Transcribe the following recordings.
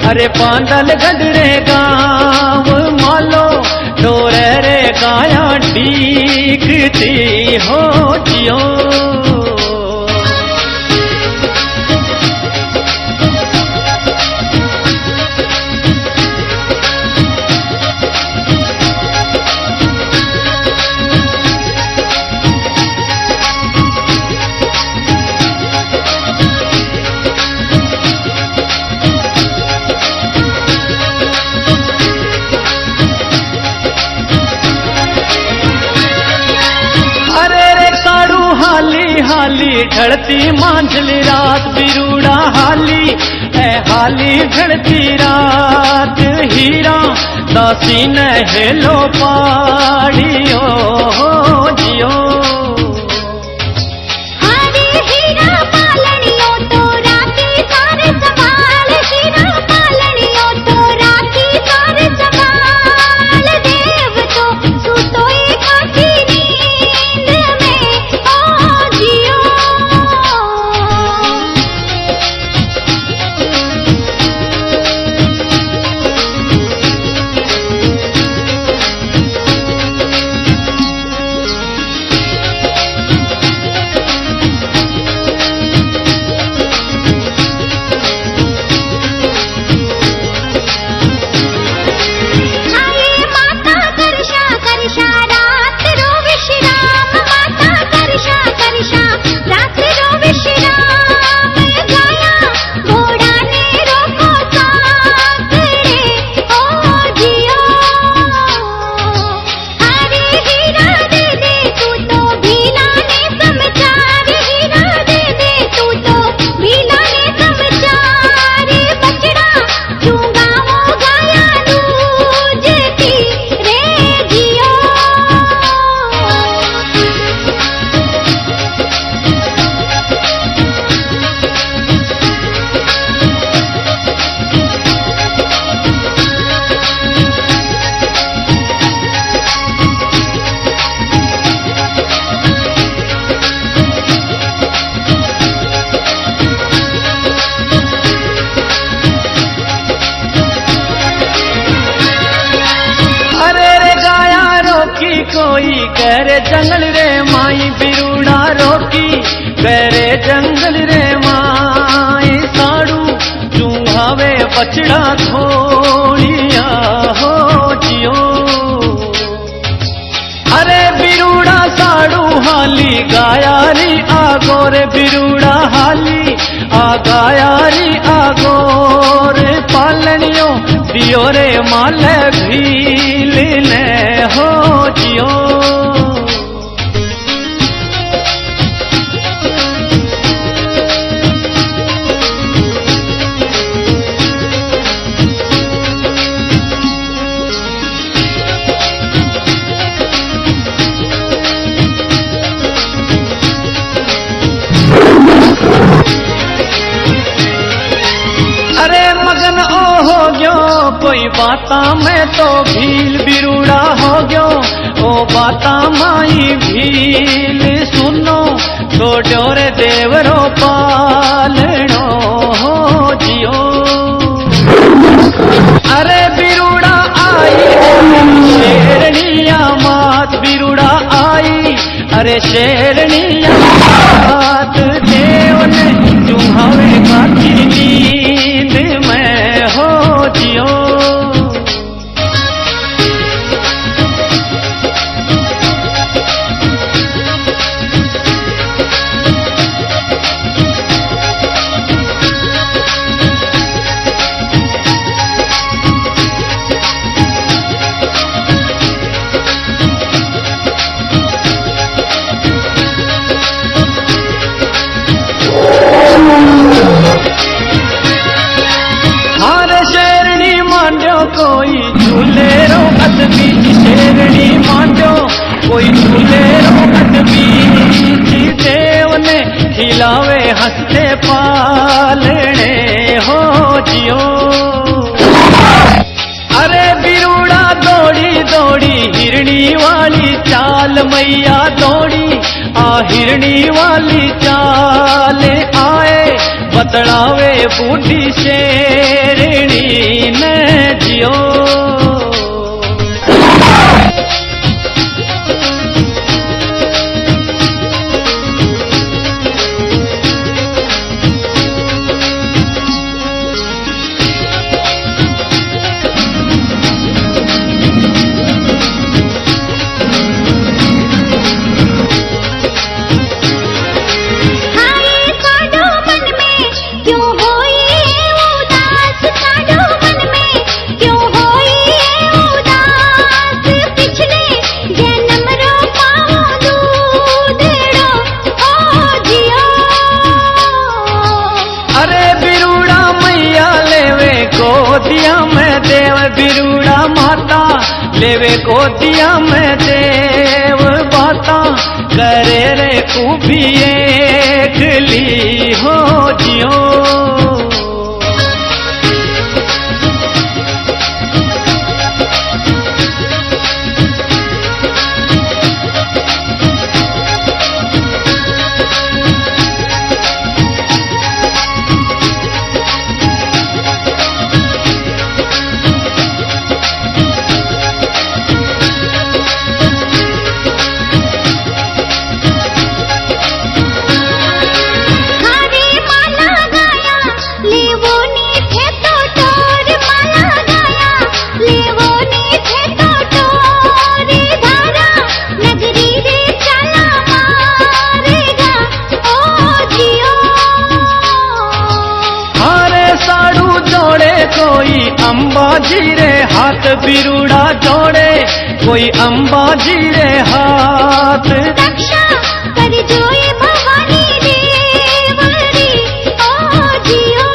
अरे पांडल गडरे गाँव मालो डोरे रे गाया डीकती हो जियो। हाली ढलती मांझली रात बिरूड़ा हाली है, हाली ढलती रात हीरा दासी न हेलो पाड़ियो जियो। कोई करे जंगल रे माई बिरूड़ा रोकी करे जंगल रे माई साड़ू चूहावे बछड़ा थोड़िया हो जियो। अरे बिरूड़ा साड़ू हाली गायारी आगोरे बिरूड़ा हाली आ गायारी आगोरे पालनियो दियो रे माल भील ने हो जियो। अरे मगन ओ हो गयो कोई बाता में तो भील बिरूड़ा हो गयो ओ बाता माई भील सुनो तो डोरे देवरो पालनो हो जियो। अरे बिरूड़ा आई शेरनिया मात बिरूड़ा आई अरे शेरनिया मात देव ने चुहावे काटी नींद में हो जियो। कोई झूले रो अत बीच शेरनी मांडो कोई झूले रो अत बीच देव ने खिलावे हंसते पालने हो जियो। अरे बिरूड़ा दौड़ी दौड़ी हिरणी वाली चाल मैया दौड़ी आ हिरणी वाली चाल आए बतलावे बूढ़ी शेरनी बिरूड़ा माता लेवे गोदिया में देव बाता करे रे खूबी एक ली हो जियो। कोई अंबाजी रे हाथ बिरूड़ा जोड़े, कोई अंबाजी रे हाथ रक्षा कर जोए भवानी देवरी ओ जियो।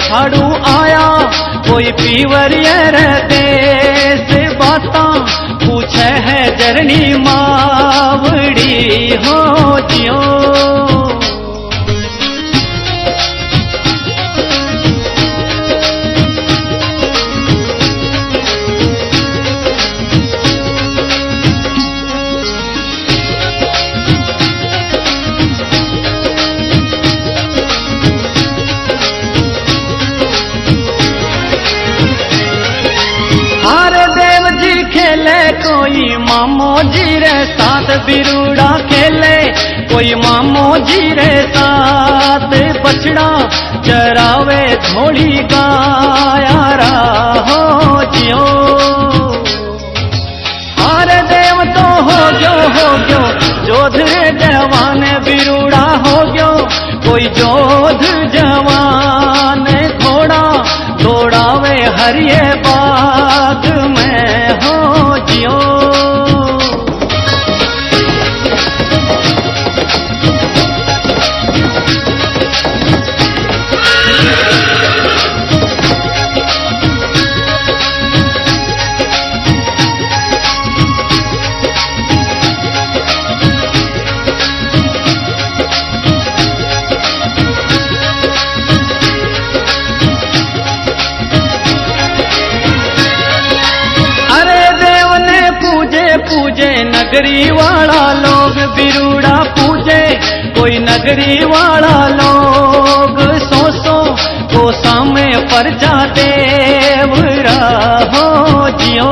छाड़ू आया कोई पीवरिया रे देश बाता पूछे है जरनी मावड़ी हो जियो। खेले कोई मामो जी रे साथ बिरूड़ा खेले, कोई मामो जी रे साथ बछड़ा चरावे थोड़ी गायारा हो जियो। हारे देव तो हो गयो जोध जवान बिरूड़ा हो गयो, कोई जोध जवान घोड़ा दौड़ावे हरिये बाग में हो जियो। पूजे नगरी वाला लोग बिरूड़ा पूजे, कोई नगरी वाला लोग सो को सामे परजा देवरा हो जियो।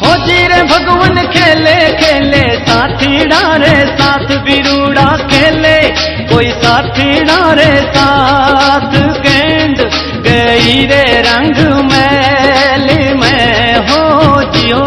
हो जी रे भगवान खेले खेले साथी डारे साथ बिरूड़ा खेले, कोई साथी डारे साथ गेंद गई रे रंग मैल में हो जियो।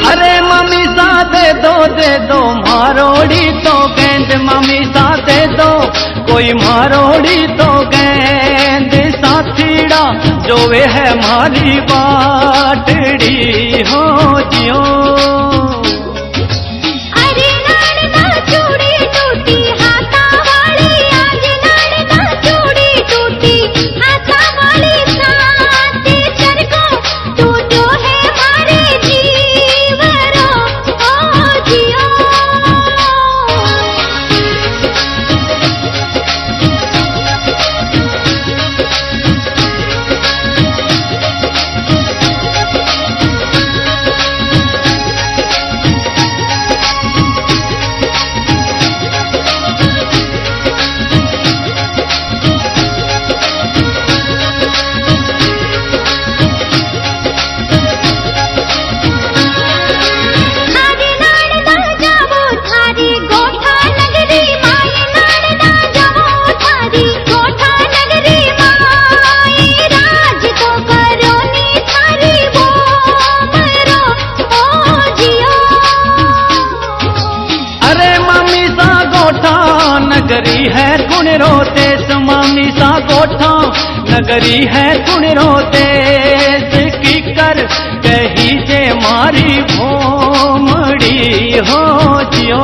अरे मम्मी सा दे दो मारोड़ी तो गेंद, मम्मी सा दे दो कोई मारोड़ी तो गेंद, साथीड़ा जो वे है मारी बाटड़ी हो जियो। अरे नाड़ना चूड़ी टूटी हाथा वाली, आज नाड़ना चूड़ी टूटी हाथा वाली, साथ चर को तू जो है मारे जीवरो ओ जियो। थारी नाड़ना जावो थारी गोठा नगरी माई, नाड़ना जावो थारी गोठा नगरी माई, राज तो करो नी थारी वो मरो ओ जियो। अरे मम्मी सा गोठा नगरी है गुण रोते, मम्मी सा गोठा नगरी है गुण रोते, की कर कही जे मारी भोमड़ी हो जियो।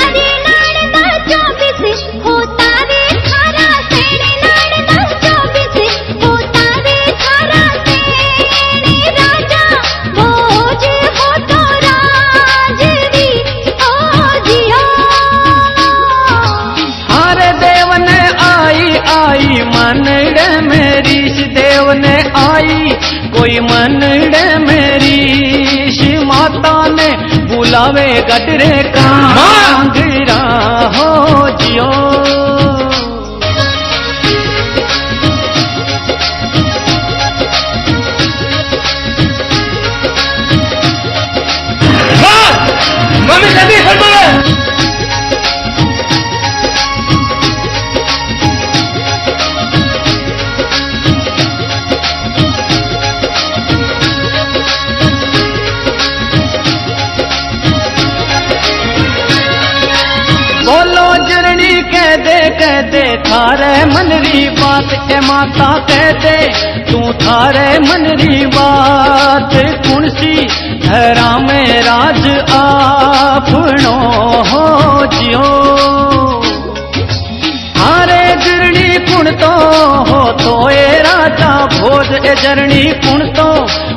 अरे नाड़ना 24 होता रे थारा सेने, नाड़ना 24 होता रे थारा सेने, राजा भोज हो तो राजवी ओ जियो। हारे देव ने आई मनड़े मेरी, देव ने आई कोई मनड़े मेरी, माता ने बुलावे गडरे का मांगरा हो जियो। मम्मी जल्दी बोलो जरनी कह दे थारे मनरी बात के माता कह दे तू थारे मनरी बात, कुणसी धरा में राज आपनो हो जियो। हारे जरनी कुण तो हो तो ए राजा भोज, ए जरनी कुण तो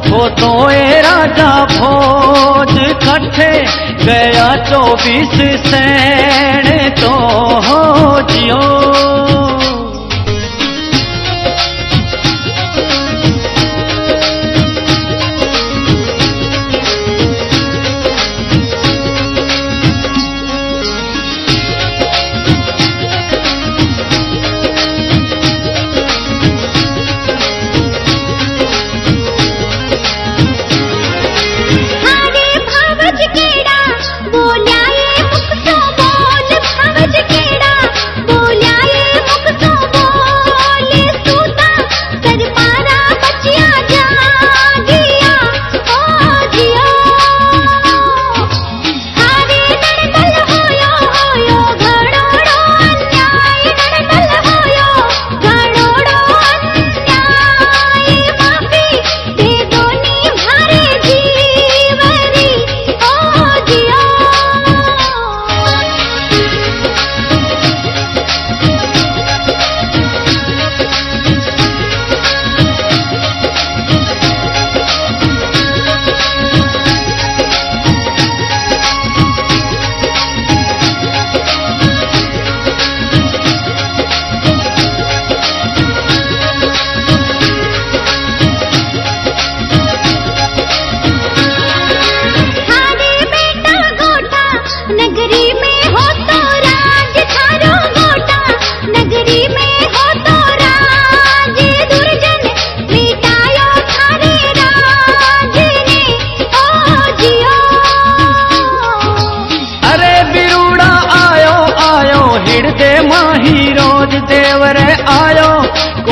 हो तो ए राजा भोज, कट्ठे गया 24 सैन तो हो जियो। हारे भावज केड़ा बोल्या ये मुख तो बोल, भावज केड़ा बोल्या ये मुख तो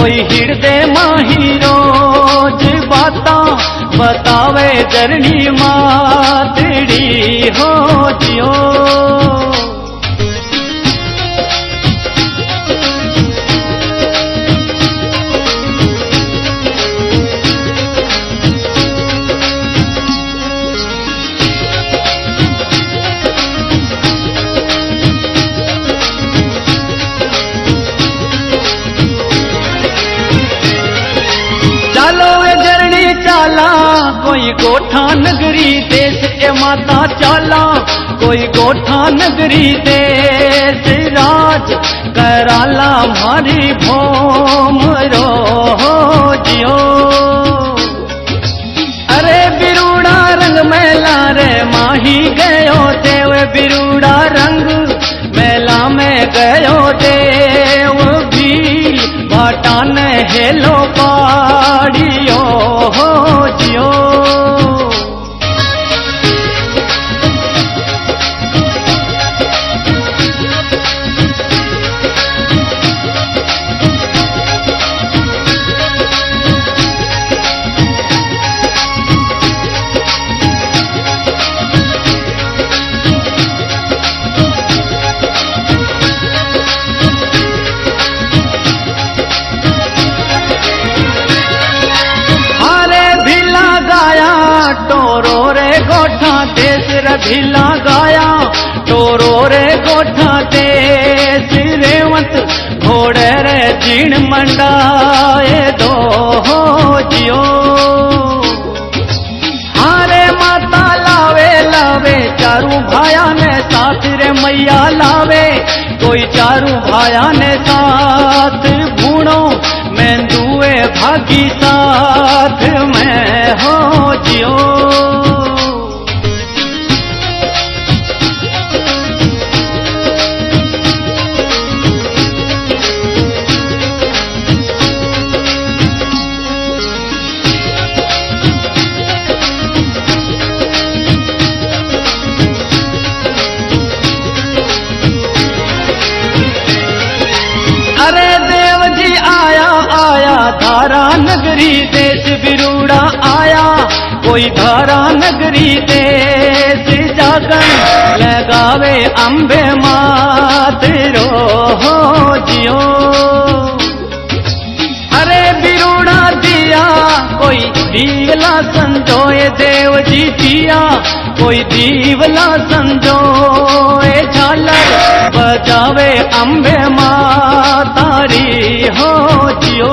कोई हृदय माही रोज बाता बतावे जरनी मातड़ी हो जियो। चालो ए जरनी चाला कोई गोठा नगरी देश के माता चाला कोई गोठा नगरी देश राज कराला मारी भोम रो जियो। अरे बिरूड़ा रंग मेला रे माही गयो देव बिरूड़ा रंग मेला में गयो देव भी भाटा ने हेलो पाड़ियो हो जियो। टोरो रे गोठा देश रभिला गाया टोरो रे गोठा देश रेवंत घोड़े रे जीण मंडाए दो हो जियो। हारे माता लावे लावे चारू भाया ने साथ रे मैया लावे कोई चारू भाया ने साथ भूणो मेंदुए भागी साथ में हो जियो। अरे देव जी आया आया धारा नगरी देश बिरूड़ा आया कोई धारा नगरी देश जागन लगावे अम्बे मात रो हो जियो। अरे बिरूड़ा दिया कोई दीवला संजोए देव जी दिया कोई दीवला संजोए झालर बजावे अम्बे मातारी हो जियो।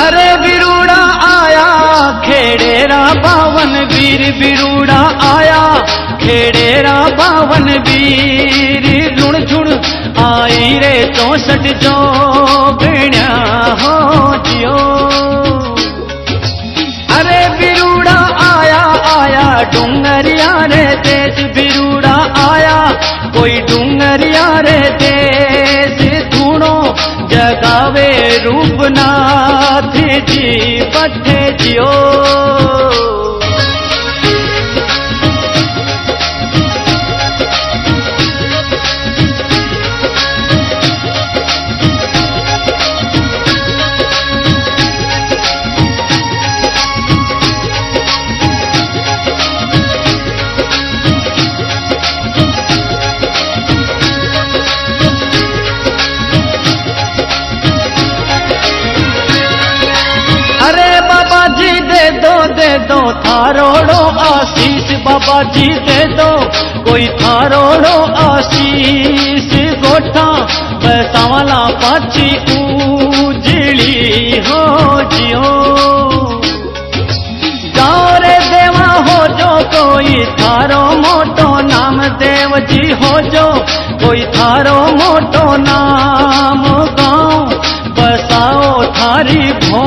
अरे बिरूड़ा आया खेड़ेरा बावन वीर बिरूड़ा आया खेड़ेरा बावन वीर रुण झुण आई रे 64 जो बिण्या हो जियो। अरे बिरूड़ा आया आया डूंगरिया रे देश बिरूड़ा आया कोई डूंगरिया रे देश धूणो जगावे रूपनाथ जी बठे जियो। अरे बाबा जी दे दो थारोड़ो आशीष बाबा जी दे दो कोई थारोड़ो आशीष गोठा बसावला पाची उजली हो जियो। गाँव रे देवा हो जो कोई थारो मोटो नाम देव जी हो जो कोई थारो मोटो नाम गाँव बसाओ थारी भो